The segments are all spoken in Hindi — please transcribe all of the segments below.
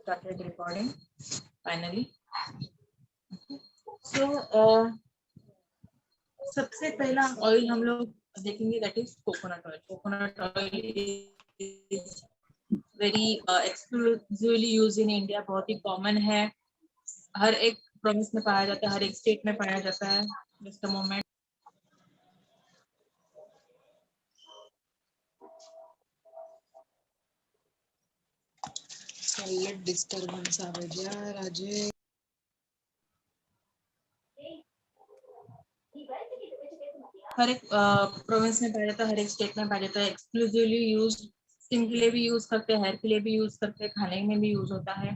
started recording finally. So सबसे पहला ऑयल हम लोग देखेंगे that is coconut oil. Coconut oil is very exclusively use in India. बहुत ही कॉमन है, हर एक प्रोविंस में पाया जाता है, हर एक स्टेट में पाया जाता है. Just a moment. Silent disturbance आ गया राजे. हर एक प्रोविंस में पाया जाता है, हर एक स्टेट में पाया जाता है. एक्सक्लूसिवली यूज, स्किन के लिए भी यूज करते हैं, हेयर के लिए भी यूज करते हैं, खाने में भी यूज होता है.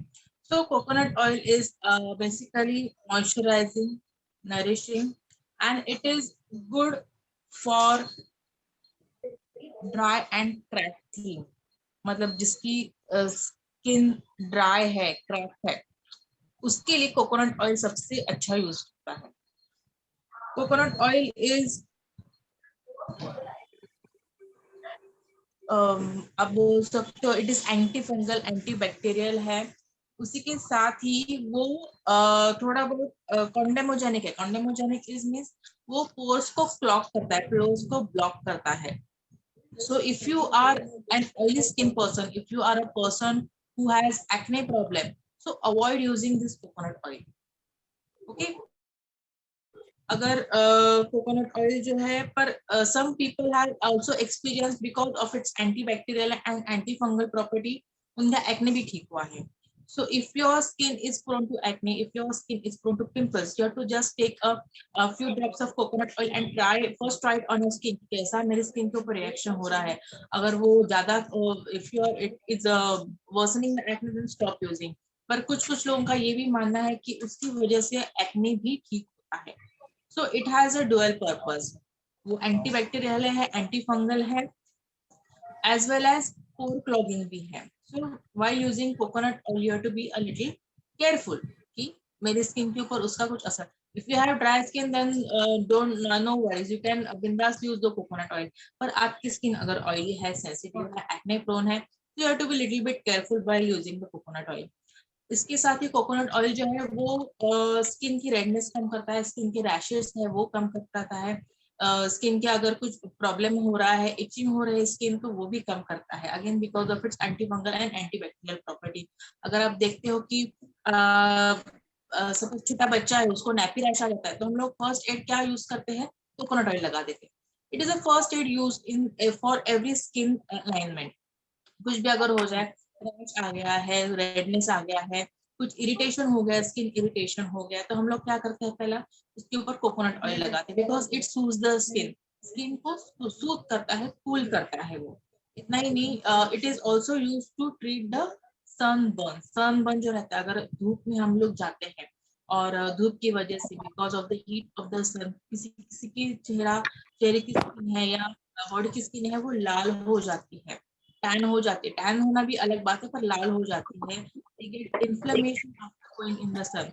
सो coconut oil is basically moisturising, nourishing and it is good for dry and crack skin. मतलब जिसकी स्किन ड्राई है, क्रैक है, उसके लिए कोकोनट ऑयल सबसे अच्छा यूज होता है. कोकोनट ऑयल इज आप बोल सकते हो it is anti fungal, anti bacterial है. उसी के साथ ही वो थोड़ा बहुत कॉन्डेमोजेनिक है. कॉन्डेमोजेनिक इज मींस वो पोर्स को क्लॉग करता है, पोर्स को ब्लॉक करता है. So if you are an oily skin person, if you are a person who has acne problem, so avoid using this coconut oil. Okay. अगर कोकोनट ऑयल जो है, पर some people have also experienced because of its antibacterial and antifungal property, उनका एक्ने भी ठीक हुआ है. So if your skin is prone to acne, if your skin is prone to pimples, you have to just take a few drops of coconut oil and try it on your skin. कैसा मेरी स्किन के ऊपर रिएक्शन हो रहा है. अगर वो ज्यादा if your it is worsening the acne, then stop using. पर कुछ लोगों का ये भी मानना है कि उसकी वजह से एक्ने भी ठीक होता है. So it has a dual purpose. वो एंटीबैक्टीरियल है, एंटी फंगल है, as well as pore clogging भी है. So while using coconut oil, you have to be a little careful कि मेरी स्किन के ऊपर उसका कुछ असर. If you have dry skin, then don't no worries. You can बिंदास use the coconut oil. पर आपकी स्किन अगर oily है, sensitive है, acne prone है, so you have to be little bit careful while using the coconut oil. इसके साथ ही कोकोनट ऑयल जो है वो स्किन की रेडनेस कम करता है, स्किन के रैशेस है वो कम करता है. स्किन के अगर कुछ प्रॉब्लम हो रहा है, इचिंग हो रही है स्किन, तो वो भी कम करता है. Again because of its anti fungal and antibacterial property. अगर आप देखते हो कि सपोज छोटा बच्चा है, उसको नैपी रैश आ जाता है, तो हम लोग फर्स्ट एड क्या यूज करते हैं? कोकोनट ऑयल लगा देते हैं. It is a first aid use in for every skin alignment. कुछ भी अगर हो जाए, रैश आ गया है, रेडनेस आ गया है, कुछ इरिटेशन हो गया, स्किन इरिटेशन हो गया, तो हम लोग क्या करते हैं? पहला उसके ऊपर कोकोनट ऑयल लगाते हैं, because it shoes the skin. Skin को सूद करता है, कूल करता है वो. इतना ही नहीं, it is also use to treat the sunburn. Sunburn जो रहता है, अगर धूप में हम लोग जाते हैं और धूप की वजह से, because of the heat of the sun, किसी की चेहरे की स्किन है या बॉडी की स्किन है, वो लाल हो जाती है, टैन हो जाती है. टैन होना भी अलग बात है, पर लाल हो जाती है. Inflammation after going in the sun.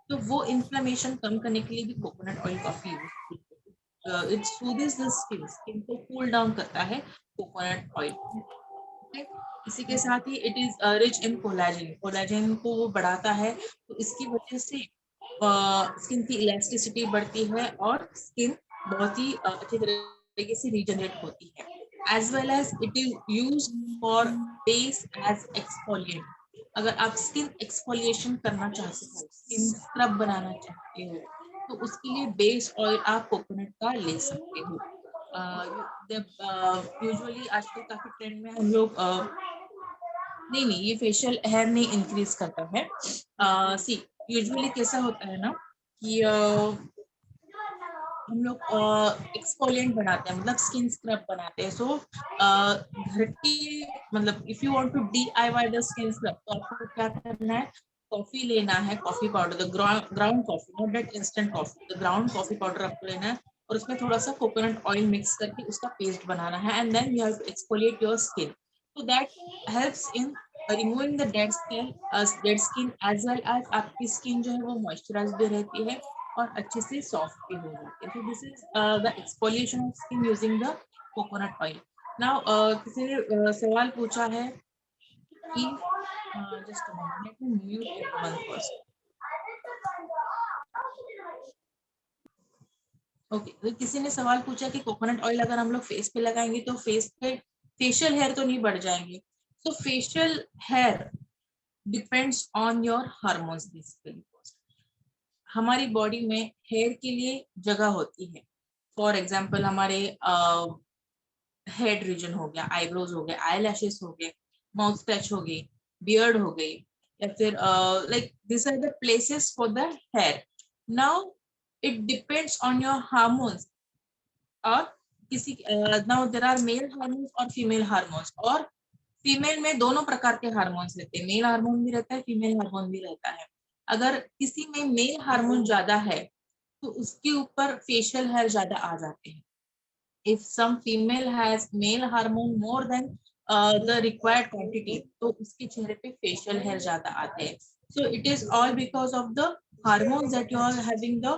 तो वो इन्फ्लेमेशन कम करने के लिए भी कोकोनट ऑयल काफी use. It soothes the skin, skin को कूल डाउन करता है कोकोनट ऑयल. इसी के साथ ही it is rich in collagen. Collagen को वो बढ़ाता है, तो इसकी वजह से स्किन की इलास्टिसिटी बढ़ती है और स्किन बहुत ही अच्छी तरीके से रीजनरेट होती है. as well as it is used for base as exfoliant. अगर आप स्किन एक्सफोलिएशन करना चाहते हो, स्किन स्क्रब बनाना चाहते हो, तो उसके लिए बेस ऑयल आप कोकोनट का ले सकते हो. यूजुअली आजकल काफी ट्रेंड में हम लोग नहीं, ये फेशियल हेयर नहीं इंक्रीज करता है. सी यूजुअली कैसा होता है ना कि हम लोग एक्सफोलिएंट बनाते हैं, मतलब स्किन स्क्रब बनाते हैं. सो घर की, मतलब if you want to DIY the skin scrub, तो आपको क्या करना है? कॉफी लेना है, coffee powder, the ground coffee, not that instant coffee, the ground coffee powder आपको लेना है, और उसमें थोड़ा सा कोकोनट ऑयल मिक्स करके उसका पेस्ट बनाना है, and then you have to exfoliate your skin. So that helps in removing the dead skin as well as आपकी स्किन जो है वो मॉइस्चराइज्ड भी रहती है और अच्छे से सॉफ्ट भी हो जाती है. तो this is the exfoliation of skin using the coconut oil. Now किसी ने सवाल पूछा है If just a moment, let me mute everyone first. Okay तो किसी ने सवाल पूछा कि कोकोनट ऑयल अगर हम लोग फेस पे लगाएंगे तो फेस पे फेशियल हेयर तो नहीं बढ़ जाएंगे. So facial hair depends on your hormones basically. हमारी बॉडी में हेयर के लिए जगह होती है. फॉर एग्जाम्पल हमारे हेड रीजन हो गया, आईब्रोज हो गए, आई लैशेस हो गए, माउथ पैच हो गई, बियर्ड हो गई, या फिर like this are the places for the hair. Now it depends on your hormones. और किसी now there are male hormones और फीमेल हार्मोन्स. और फीमेल में दोनों प्रकार के हार्मोन्स रहते हैं. मेल हार्मोन भी रहता है, फीमेल हार्मोन भी रहता है. अगर किसी में मेल हार्मोन ज्यादा है तो उसके ऊपर फेशियल हेयर ज्यादा आ जाते हैं. if some female has male hormone more than the required quantity तो उसके चेहरे पे facial hair ज्यादा आते हैं. So it is all because of the hormones that you are having the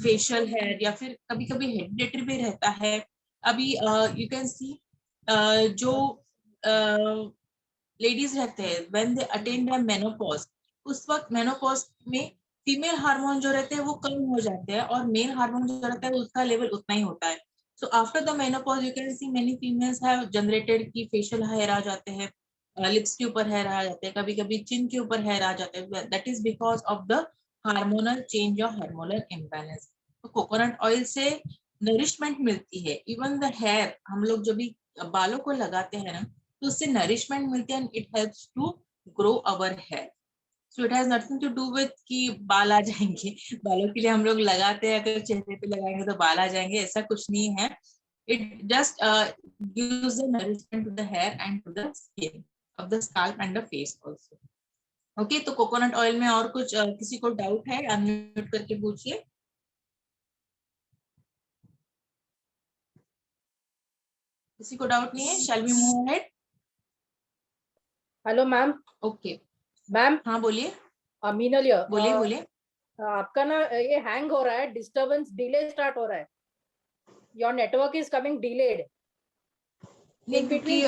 facial hair. या फिर कभी कभी hereditary भी रहता है. अभी you can see जो लेडीज रहते हैं when they attain their menopause, उस वक्त menopause में फीमेल हार्मोन जो रहते हैं वो कम हो जाते हैं और मेल हार्मोन जो रहता है उसका लेवल उतना ही होता है. So after the menopause, you can see many females have generated की facial hair आ जाते हैं, lips के ऊपर hair आ जाते हैं, कभी कभी chin के ऊपर hair आ जाते हैं. That is because of the hormonal change or hormonal imbalance. तो coconut oil से nourishment मिलती है. Even the hair हम लोग जब भी बालों को लगाते हैं ना तो उससे nourishment मिलती है and it helps to grow our hair. So it has nothing to do with कि बाल आ जाएंगे. बालों के लिए हम लोग लगाते हैं, अगर चेहरे पे लगाएंगे तो बाल आ जाएंगे, ऐसा कुछ नहीं है. It just gives the nourishment to the hair and to the skin of the scalp and the face also. Okay, तो कोकोनट ऑयल में और कुछ किसी को डाउट है अनम्यूट करके पूछिए. किसी को डाउट नहीं है? Shall we move ahead? Hello ma'am. Okay ma'am. हाँ बोलिए. मीनल बोलिए बोलिए. आपका ना ये हैंग हो रहा है, डिस्टरबेंस, डिले स्टार्ट हो रहा है. Your network is coming delayed in between.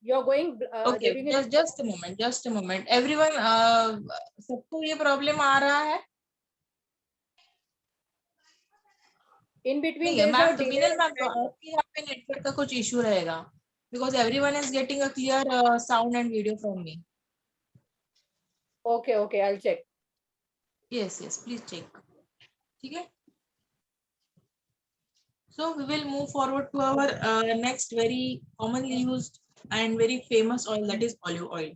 You are going. Okay just a moment everyone. सबको ये प्रॉब्लम आ रहा है? इन बिटवीन नहीं मैम, तो मीनल मैम तो आपके यहाँ पे नेटवर्क का कुछ इशू रहेगा because everyone is getting a clear sound and video from me. Okay okay, I will check. Yes please check. ठीक है. So we will move forward to our next very commonly used and very famous oil, that is olive oil.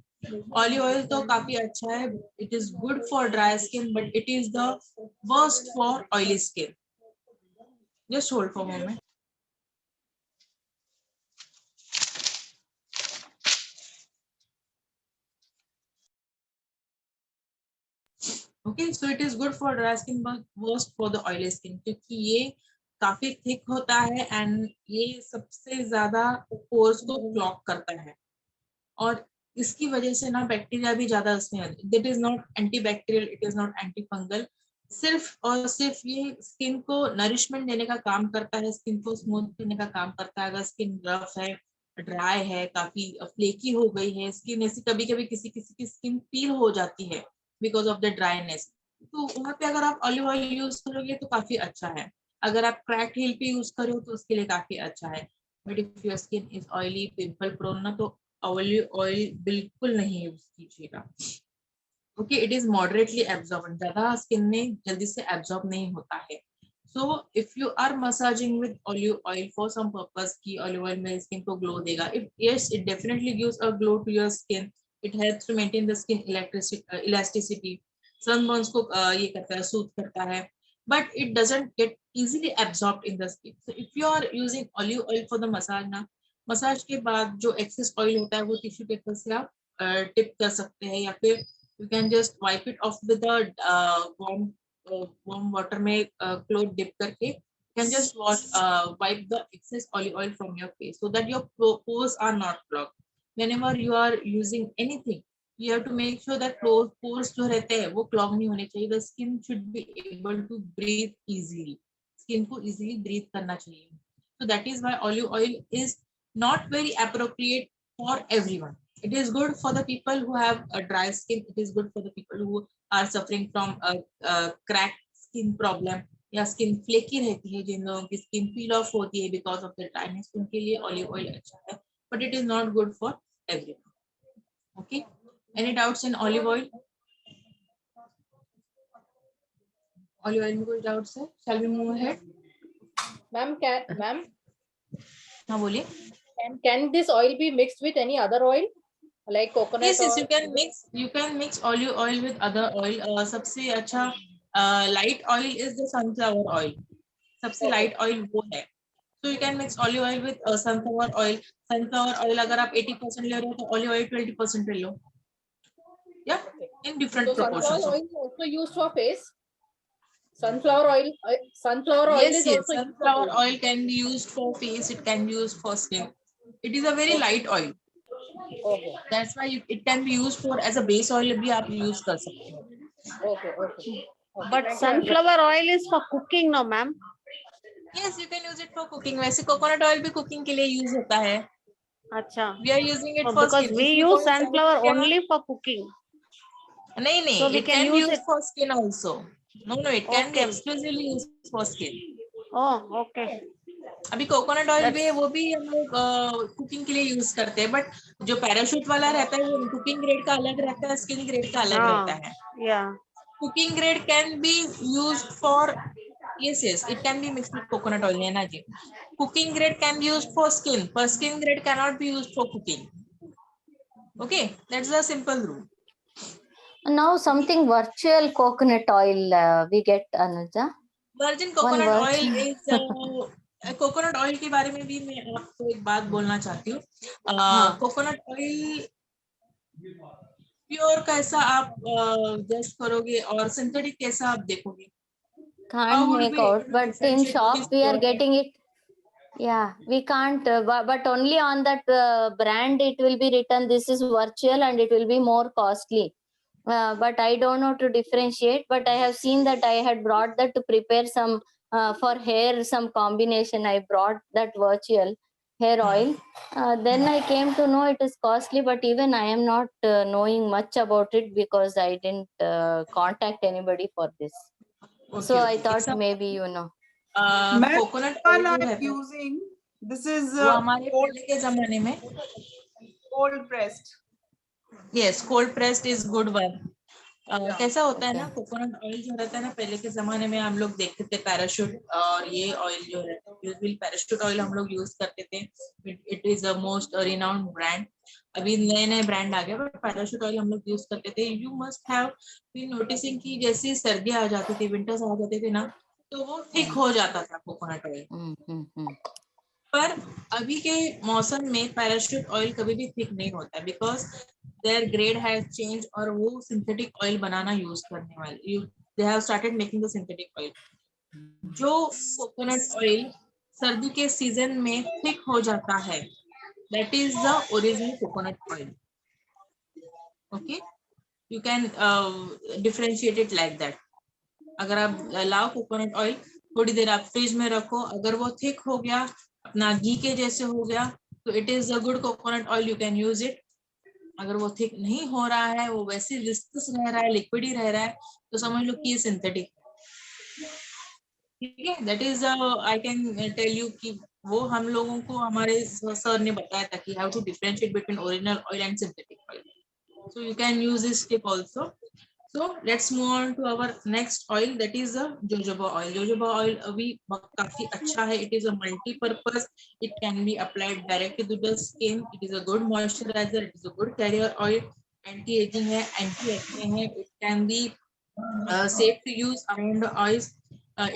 Olive oil तो काफी अच्छा है. It is good for dry skin but it is the worst for oily skin. Just hold for a moment. Okay, so it is good for dry skin but worst for the oily skin क्योंकि ये काफी थिक होता है एंड ये सबसे ज्यादा पोर्स को क्लॉग करता है. और इसकी वजह से ना बैक्टीरिया भी ज्यादा उसमें है. It is not anti bacterial, it is not anti fungal. सिर्फ और सिर्फ ये स्किन को नरिशमेंट देने का काम करता है, स्किन को स्मूथ करने का काम करता है. अगर स्किन रफ है, ड्राई है, काफी फ्लेकी हो गई है स्किन, ऐसी कभी कभी किसी किसी की स्किन पील हो जाती है बिकॉज ऑफ द ड्राइनेस, तो वहां पे अगर आप ऑलिव ऑयल यूज करोगे तो काफी अच्छा है. अगर आप क्रैक हील पे यूज करो तो उसके लिए काफी अच्छा है. But if your skin is oily, pimple prone ना, तो ऑलिव ऑयल बिल्कुल नहीं यूज कीजिएगा. Okay, it is moderately absorbent, ज्यादा स्किन में जल्दी से एब्जॉर्ब नहीं होता है. So if you are massaging with olive oil for some purpose की ऑलिव ऑयल मेरे स्किन को ग्लो देगा, if yes it definitely gives a glow to your skin. It helps to maintain the skin elasticity. Sunburns को ये करता है, सूथ करता है, but it doesn't get easily absorbed in the skin. So if you are using olive oil for the massage ना, मसाज के बाद जो एक्सेस ऑयल होता है वो टिश्यू पेपर से आप टिप कर सकते हैं, या फिर you can just wipe it off with a warm water में cloth dip करके you can just wipe the excess olive oil from your face so that your pores are not clogged. Whenever you are using anything, you have to make sure that pores जो रहते हैं वो clog नहीं होने चाहिए. The skin should be able to breathe easily. Skin को easily breathe करना चाहिए. So that is why olive oil is not very appropriate for everyone. It is good for the people who have a dry skin. It is good for the people who are suffering from a cracked skin problem या स्किन फ्लेकी रहती है, जिन लोगों की स्किन पील ऑफ होती है बिकॉज ऑफ द ड्राइनेस, उनके लिए ऑलिव ऑयल अच्छा है, but it is not good for everyone. Okay, any doubts in olive oil? Olive oil में कोई डाउट्स है? Shall we move ahead? Ma'am हाँ बोलिए. can this oil be mixed with any other oil like coconut Yes, oil? you can mix olive oil with other oil. सबसे अच्छा light oil is the sunflower oil. सबसे Okay. light oil वो है. So you can mix olive oil with sunflower oil. Sunflower oil अगर आप 80% ले रहे हो तो olive oil 20% ले लो. Yeah, in different So proportions. sunflower oil is also used for face. Sunflower oil Yes, is yes. also Sunflower used for oil can be used for face. It can be used for skin. It is a very light oil. face. Okay. That's why it can be used for as a base oil भी आप use कर सकते हो. Okay. But sunflower oil is for cooking, no, ma'am? Yes, you can use it for cooking. वैसे coconut oil भी cooking के लिए use होता है. Acha. We are using it So for because skin. we If you go use in South sunflower India- only for cooking. नहीं, So we it can can be use used it. for skin also. No, it can be Okay. exclusively used for skin. Oh, okay. अभी कोकोनट ऑयल भी है, That's- वो भी हम लोग कुकिंग के लिए यूज करते हैं, बट जो पैराशूट वाला रहता है वो कुकिंग ग्रेड का अलग रहता है, स्किन ग्रेड का अलग रहता है. Yeah. Cooking grade can be used for, yes, it can be mixed with coconut oil, है ना जी. Cooking grade can be used for skin, but skin grade cannot be used for cooking. Okay, that's the simple rule. Now something virtual coconut oil we get, Anuja. Virgin coconut word. Oil is coconut oil के बारे में भी मैं आपको एक बात बोलना चाहती हूँ. कोकोनट ऑयल प्योर कैसा आप जज करोगे और सिंथेटिक कैसा आप देखोगे? How Can't would make we out, able to but in differentiate shop which is we are pure? getting it. Yeah, we can't, but only on that brand it will be written this is virtual and it will be more costly. But I don't know to differentiate, but I have seen that I had brought that to prepare some for hair, some combination. I brought that virtual hair oil. Then I came to know it is costly, but even I am not knowing much about it because I didn't contact anybody for this. Okay, So I okay. thought Example, maybe you know. Coconut one oil I'm रहता है using. This is वो हमारे cold, पहले के जमाने में, cold pressed. yes, cold pressed is good one. Yeah. कैसा होता है Okay. ना, कोकोनट ऑयल जो रहता है ना, पहले के जमाने में हम लोग देखते थे पैराशूट, और ये ऑयल जो रहता है यूजुअली पैराशूट ऑयल हम लोग यूज करते थे. It is a most renowned brand. अभी नए नए ब्रांड आ गए, बट पैराशूट ऑयल हम लोग यूज करते थे. You must have been noticing कि जैसे सर्दी आ जाती थी, विंटर्स आ जाते थे ना, तो वो थिक हो जाता था कोकोनट ऑयल. पर अभी के मौसम में पैराशूट ऑयल कभी भी थिक नहीं होता, because their grade has change, और वो सिंथेटिक ऑयल बनाना यूज करने वाले, they have started making the synthetic oil. जो कोकोनट ऑयल सर्दी के सीजन में थिक हो जाता है, that is the original coconut oil. Okay, you can differentiate it like that. अगर आप लाओ कोकोनट ऑयल, थोड़ी देर आप फ्रिज में रखो, अगर वो थिक हो गया, अपना घी के जैसे हो गया, तो it is a good coconut oil, you can use it. अगर वो थिक नहीं हो रहा है, वो वैसे विस्कस रह रहा है, लिक्विड ही रह रहा है, तो समझ लो कि ये सिंथेटिक है. ठीक है, that is I can tell you कि वो हम लोगों को हमारे सर ने बताया था कि how to differentiate between original oil and synthetic oil. So you can use this tip also. So let's move on to our next oil, that is the jojoba oil. Jojoba oil अभी काफी अच्छा है. It is a multi-purpose. It can be applied directly to the skin. It is a good moisturizer. It is a good carrier oil. Anti-aging है, anti-acne है. It can be safe to use around the eyes.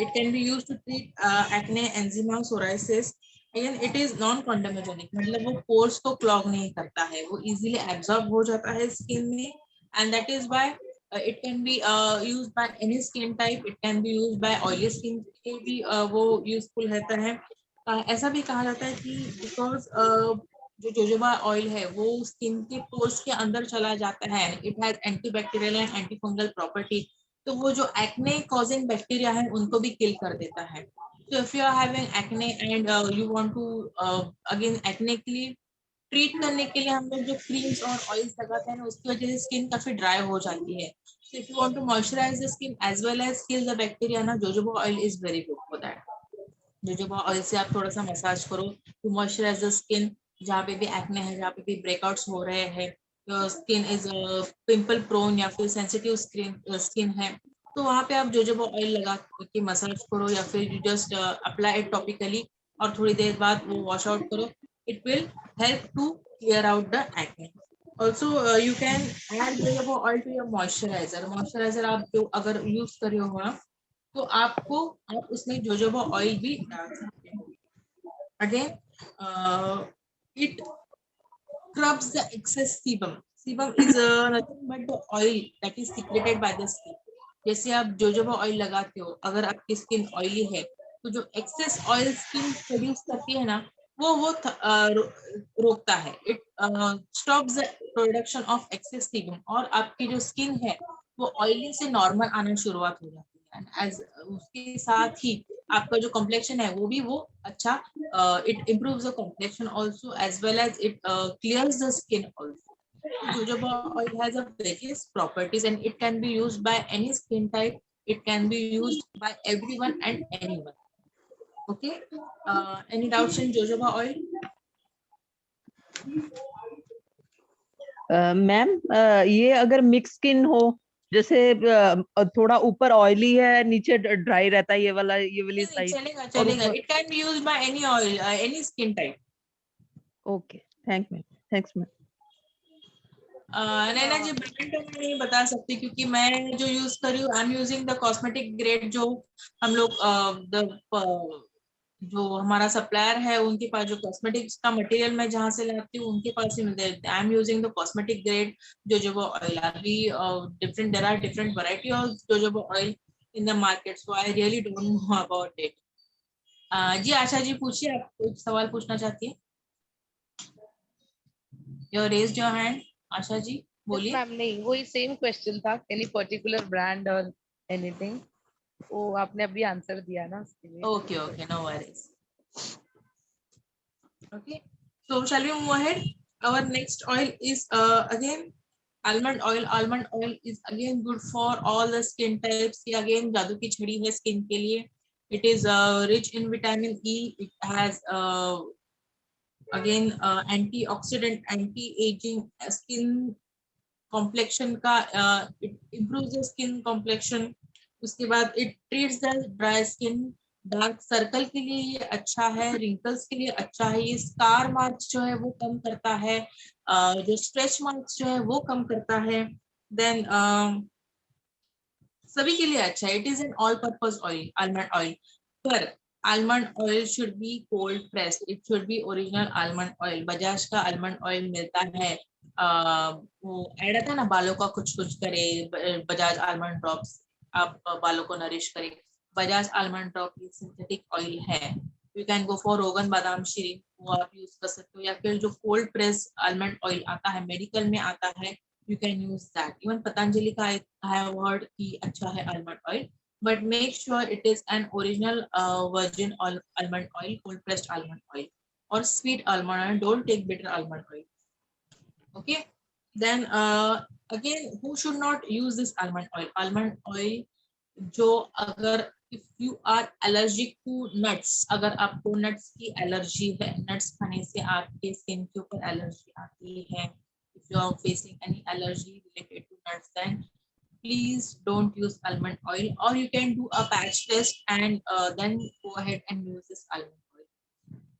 It can be used to treat acne, eczema, psoriasis. Again, it is non-condemnogenic, मतलब वो pores को clog नहीं करता है, वो easily absorb हो जाता है skin में, and that is why it can be used by any skin type. It can be used by oily skin के भी वो useful रहता है. ऐसा भी कहा जाता है कि because जो जोजोबा ऑयल है वो स्किन के पोर्स के अंदर चला जाता है, it has antibacterial and antifungal property, तो वो जो एक्ने कॉजिंग बैक्टीरिया है उनको भी किल कर देता है. So if you are having acne and you want to again acne के लिए ट्रीट करने के लिए हम लोग जो क्रीम्स और ऑयल्स लगाते हैं ना, उसकी वजह से स्किन काफी ड्राई हो जाती है. So if you want to moisturize the skin as well as kill the bacteria ना, jojoba oil is very good for that. jojoba oil से आप थोड़ा सा मसाज करो to moisturize the skin. जहाँ पे भी एक्ने है, जहाँ पे भी ब्रेकआउट्स हो रहे हैं, स्किन इज पिंपल प्रोन या फिर सेंसिटिव स्किन है, तो वहाँ पे आप जोजोबा ऑयल लगा के मसाज करो या फिर you just apply it topically और थोड़ी देर बाद वो वॉश आउट करो. It will help to clear out the acne. Also, you can add jojoba oil to your moisturizer. Moisturizer आप जो अगर यूज कर रहे हो ना, तो आप उसमें जोजोबा ऑयल भी डाल सकते हो. Again, it scrubs the excess sebum. Sebum is nothing but the oil that is secreted by the skin. जैसे आप जोजोबा ऑयल लगाते हो, अगर आपकी स्किन ऑयली है तो जो एक्सेस ऑयल स्किन प्रोड्यूस करती है ना, वो रोकता है. It stops the production of excess sebum और आपकी जो स्किन है वो ऑयली से नॉर्मल आना शुरुआत हो जाती है. एज उसके साथ ही आपका जो कॉम्प्लेक्शन है वो अच्छा, it improves the complexion also as well as it clears the skin also. Jojoba oil has a various properties and it can be used by any skin type. It can be used by everyone and anyone. Okay. Any doubts in jojoba oil? Ma'am ये अगर मिक्स स्किन हो, जैसे थोड़ा ऊपर ऑयली है नीचे ड्राई रहता है, ये वाली साइड. चलेगा. It can be used by any oil, any skin type. Okay, thanks ma'am. Naina ji brand तो मैं नहीं बता सकती क्योंकि मैं जो यूज कर रही हूँ, आई am using the cosmetic grade. जो हम लोग जो हमारा सप्लायर है उनके पास जो कॉस्मेटिक्स का मटेरियल मैं जहाँ से लाती हूँ उनके पास ही मिलता है. I am using the cosmetic grade jojoba oil. अभी there are different variety of jojoba oil in the market, so I really don't know about it. जी आशा जी पूछिए, आप कुछ सवाल पूछना चाहती है? Your raise your hand. Asha ji बोलिए. मैम नहीं, वही सेम क्वेश्चन था, any particular brand or anything, वो आपने अभी आंसर दिया ना उसके लिए. Okay, no worries. Okay, so shall we move ahead? Our next oil is again almond oil. Almond oil is again good for all the skin types. ये again जादू की छड़ी है स्किन के लिए. It is rich in vitamin E. It has again antioxidant, anti-aging, skin complexion का it improves the skin complexion. उसके बाद it treats the dry skin. Dark circle के लिए ये अच्छा है, रिंकल्स के लिए अच्छा है, ये स्कार मार्क्स जो है वो कम करता है, जो स्ट्रेच मार्क्स जो है वो कम करता है. देन सभी के लिए अच्छा है. It is an all purpose oil, almond oil. पर almond oil should be cold pressed. It should be original almond oil. Bajaj का आलमंड ऑयल मिलता है, वो ऐड आता है ना, बालों का कुछ करे, बजाज आलमंड ड्रॉप्स, आप बालों को नरिश करें. Bajaj almond drop synthetic oil है. यू कैन गो फॉर रोगन बादाम श्री, वो आप यूज कर सकते हो. या फिर जो कोल्ड प्रेस आलमंड ऑयल आता है, मेडिकल में आता है, you can use that. Even Patanjali ka I have heard ki acha hai almond oil, but make sure it is an original virgin almond oil, cold pressed almond oil, or sweet almond oil. Don't take bitter almond oil. Okay. Then again, who should not use this almond oil? Almond oil जो अगर if you are allergic to nuts, अगर आपको nuts की एलर्जी है, nuts खाने से आपके स्किन के ऊपर एलर्जी आती है, if you are facing any allergy related to nuts, then please don't use almond oil, or you can do a patch test and then go ahead and use this almond oil.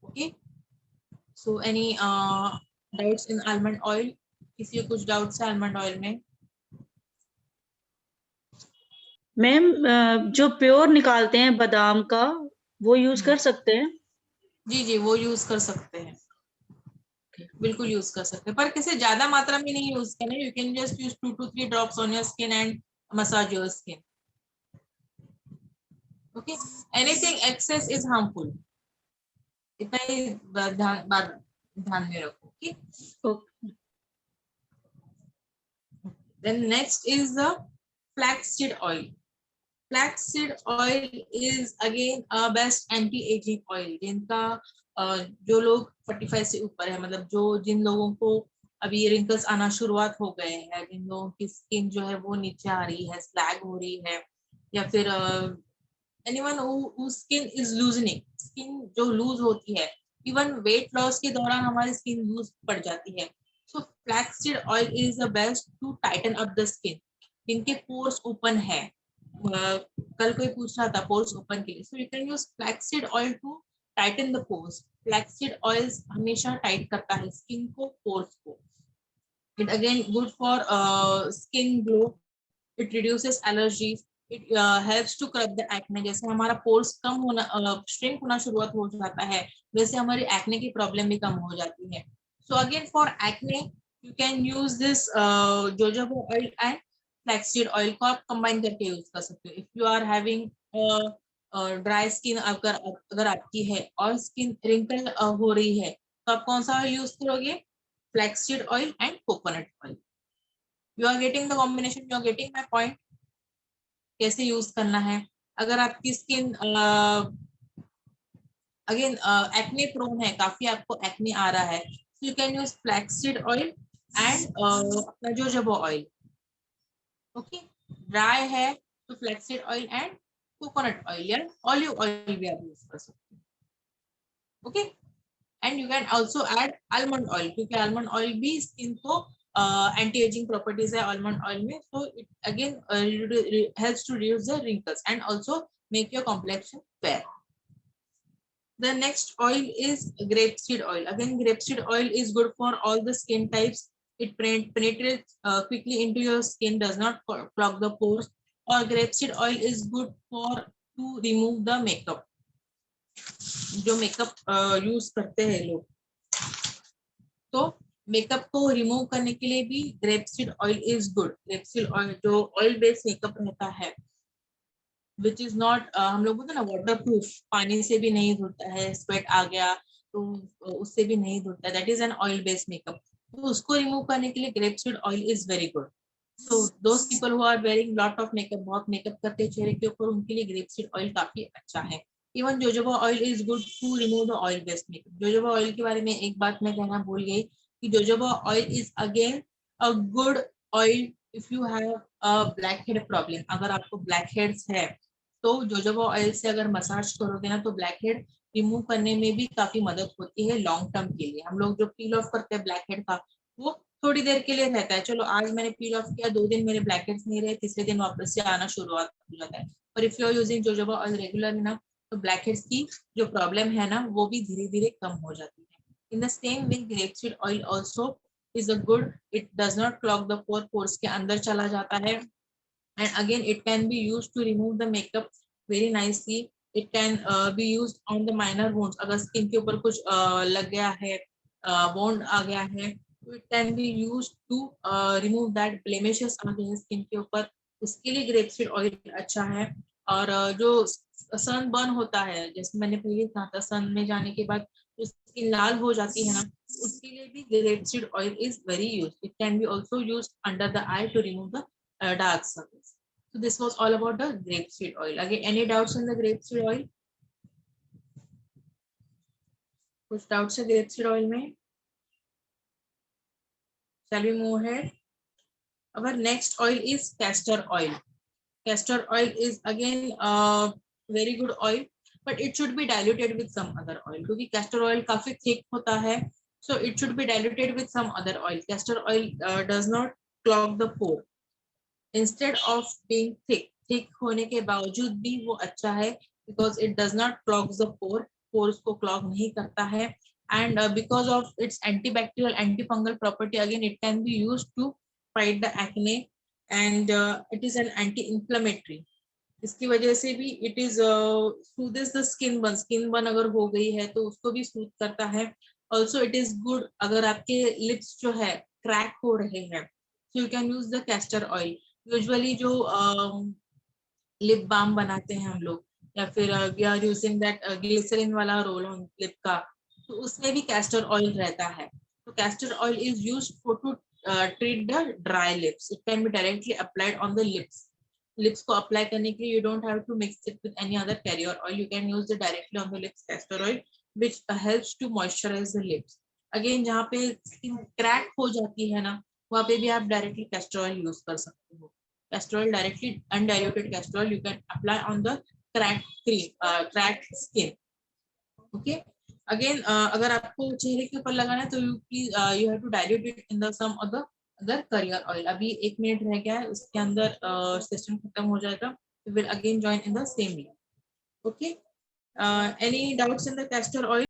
Okay, so any doubts in almond oil? किसी को कुछ डाउट्स है almond oil में? मैम जो प्योर निकालते हैं बादाम का, वो यूज कर सकते हैं? जी वो यूज कर सकते हैं, बिल्कुल यूज कर सकते हैं, पर किसी ज्यादा मात्रा में नहीं यूज करना. You can just use 2 to 3 drops on your skin and massage your skin. Okay, anything excess is harmful. इतना ही ध्यान में रखो. Okay. Then next is the flaxseed oil. Flaxseed oil is again best anti ageing oil, जिनका जो लोग 45 से ऊपर है, मतलब जो जिन लोगों को अभी रिंकल्स आना शुरुआत हो गए हैं, जिन लोगों की स्किन जो है वो नीचे आ रही है, स्लैग हो रही है, या फिर anyone who skin is loosening, skin जो लूज होती है, इवन वेट लॉस के दौरान हमारी स्किन लूज पड़ जाती है। So flaxseed oil is the best to tighten up the skin, जिनके पोर्स ओपन है। कल कोई पूछ रहा था पोर्स ओपन के लिए, so you can use flaxseed oil to tighten the pores. Flaxseed oil हमेशा टाइट करता है स्किन को, पोर्स को। It again good for skin glow, it reduces allergies, it helps to curb the acne. जैसे हमारा पोर्स कम होना, श्रिंक होना शुरुआत हो जाता है, वैसे हमारी एक्ने की प्रॉब्लम भी कम हो जाती है। So again for acne you can use this jojoba oil and flaxseed oil को आप कंबाइन करके यूज कर सकते हो। If you are having dry skin, अगर आपकी है और स्किन रिंकल हो रही है, तो आप कौन सा ऑयल यूज करोगे? Flaxseed oil and coconut oil. You are getting the combination, you are getting my point, कैसे यूज करना है। अगर आपकी स्किन अगेन एक्ने प्रोन है, काफी आपको एक्ने आ रहा है, so you can use flaxseed oil and अपना जोजोबा ऑयल। ओके, ड्राई है तो flaxseed oil and coconut oil या ऑलिव ऑयल भी आप यूज कर सकते हैं। Okay, and you can also add almond oil, क्योंकि आलमंड ऑयल भी स्किन को एंटी एजिंग प्रॉपर्टीज है आलमंड ऑयल में, so it again helps to reduce the wrinkles and also make your complexion fair. The next oil is grapeseed oil. Again, grapeseed oil is good for all the skin types. It penetrates quickly into your skin, does not clog the pores. Or grapeseed oil is good for to remove the makeup. जो मेकअप यूज करते हैं लोग, तो मेकअप को रिमूव करने के लिए भी grapeseed oil is good. Grapeseed oil जो ऑयल बेस्ड मेकअप रहता है, विच इज नॉट, हम लोग बोलते हैं ना वाटर प्रूफ, पानी से भी नहीं धुलता है, स्वेट आ गया तो उससे भी नहीं धुलता, that is an oil based makeup. तो उसको रिमूव करने के लिए grapeseed oil is very good. So those people who are wearing lot of makeup, बहुत मेकअप करते हैं चेहरे के ऊपर, उनके लिए ग्रेपसीड ऑयल काफी अच्छा है। Even jojoba oil is good to remove the oil based makeup. Jojoba oil के बारे में एक बात मैं कहना भूल गई कि jojoba oil is again a good oil if you have a black head problem. अगर आपको ब्लैक हेड्स है तो जोजोबा ऑयल से अगर मसाज करोगे ना, तो ब्लैक हेड रिमूव करने में भी काफी मदद होती है लॉन्ग टर्म के लिए। हम लोग जो पील ऑफ करते हैं ब्लैक हेड का, वो थोड़ी देर के लिए रहता है, चलो आज मैंने पील ऑफ किया, 2 दिन मेरे ब्लैक हेड्स नहीं रहे, तीसरे दिन वापस से आना शुरुआत हो जाता है। और if you are using jojoba oil regular ना, तो ब्लैक हेड्स की जो प्रॉब्लम है ना, वो भी धीरे धीरे कम हो जाती है। In the same way grapeseed oil also is a good, it does not clog the pore, pores के अंदर चला जाता है, and again it can be used to remove the makeup very nicely. It can be used on the minor wounds, अगर स्किन के ऊपर कुछ लग गया है, बॉन्ड आ गया है, तो it can be used to remove that blemishes आ गए हैं स्किन के ऊपर, उसके लिए ग्रेपसीड ऑयल अच्छा है। और जो सन बर्न होता है, जैसे मैंने पहले कहा था, सन में जाने के बाद जो स्किन लाल हो जाती है ना, उसके लिए भी grapeseed oil is very use. It can be also use under the eye to remove the dark circles. So this was all about the grapeseed oil. Again, any doubts on the grapeseed oil? कुछ doubts है grapeseed oil में? Shall we move ahead? Our next oil is castor oil. Castor oil is again a very good oil, but it should be diluted with some other oil. क्योंकि castor oil काफी thick होता है, so it should be diluted with some other oil. Castor oil does not clog the pore. Instead of being thick होने के बावजूद भी वो अच्छा है, because it does not clog the pores को clog नहीं करता है, and because of its antibacterial antifungal property, again it can be used to fight the acne, and it is an anti-inflammatory. इसकी वजह से भी it is soothes the skin burn अगर हो गई है तो उसको भी soothe करता है। Also it is good अगर आपके lips जो है crack हो रहे हैं, so you can use the castor oil. Usually जो लिप बाम बनाते हैं हम लोग, या फिर we are using that glycerine वाला रोल ऑन लिप का, तो उसमें भी कैस्टर ऑयल रहता है। तो castor oil is used for to treat the dry lips. It can be directly applied on the lips. Lips को अप्लाई करने के लिए, you don't have to mix it with any other carrier oil. You can use it directly on the lips castor oil, which helps to moisturize the lips. Again, जहाँ पे स्किन क्रैक हो जाती है ना, वहाँ पे भी आप डायरेक्टली कैस्टर ऑयल यूज कर सकते हो. Castor oil directly, undiluted castor oil, you can apply on the cracked skin. Okay. Again, अगर आपको चेहरे के ऊपर लगाना है तो you have to dilute it in the some other carrier oil. अभी 1 मिनट रह गया है, उसके अंदर सेशन खत्म हो जाएगा. We will again join in the same way. Okay. Any doubts in the castor oil?